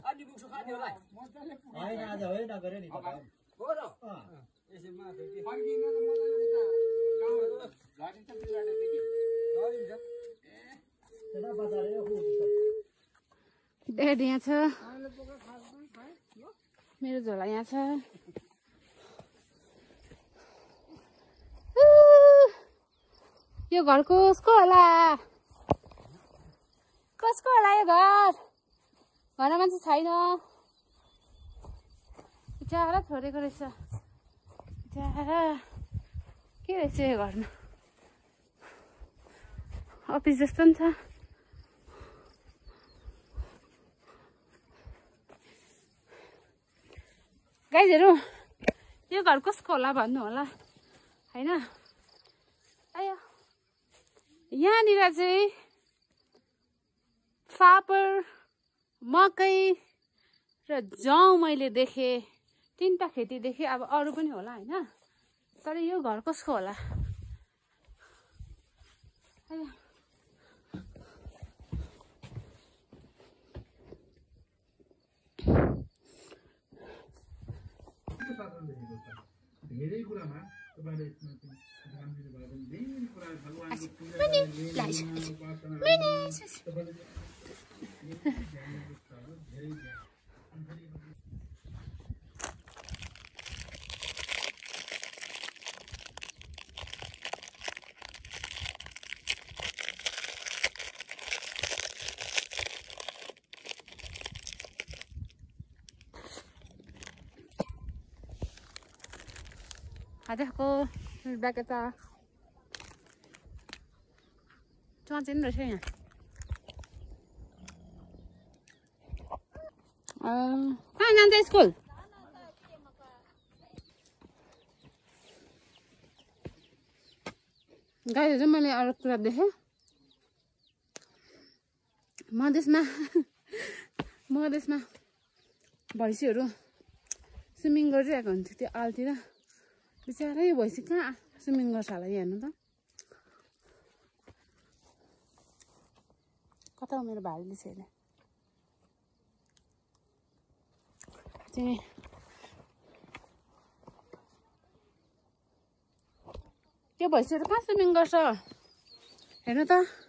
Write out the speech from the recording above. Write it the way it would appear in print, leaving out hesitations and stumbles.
अनि मुख खादियो लाई हैन आज होइन गरे नि त हो र यसमा फेरि फर्किन त मजाले उता गाउँ झरिन्छ बिराटेदेखि झरिन्छ तेरा बजारे हो डेड यहाँ छ मेरो झोला यहाँ छ यो घर कसको होला यो घर घरमा मान्छे छैन बिचारा छोडेको रहेछ बिचारा के रहेछ यो घरमा अफिस जस्तो नि छ गाइजहरु यो घर कसको होला भन्नु होला हैन आयो यहाँनिर चाहिँ फापर मकै र जौ मैले देखे तीनटा खेती देखे अब अरु पनि होला हैन तर यो घर कसको होला आयो धेरै कुरामा तपाईले ध्यान दिनुभयो भने धेरै कुरा भगवानको Adakku berkata cuma cinta rasanya. Kan nanti school. Guys, itu मैले अरु कुरा देखे मधेसमा भैँसीहरु स्विमिङ गरिरहेको हुन्थ्यो त्यो आलतिर बिचारै भैँसी कहाँ स्विमिङ गर्छ होला हेर्नु त कता मेरो भाइले छैन चाहिँ त्यो भैँसीहरु कहाँ स्विमिङ गर्छ हेर्नु त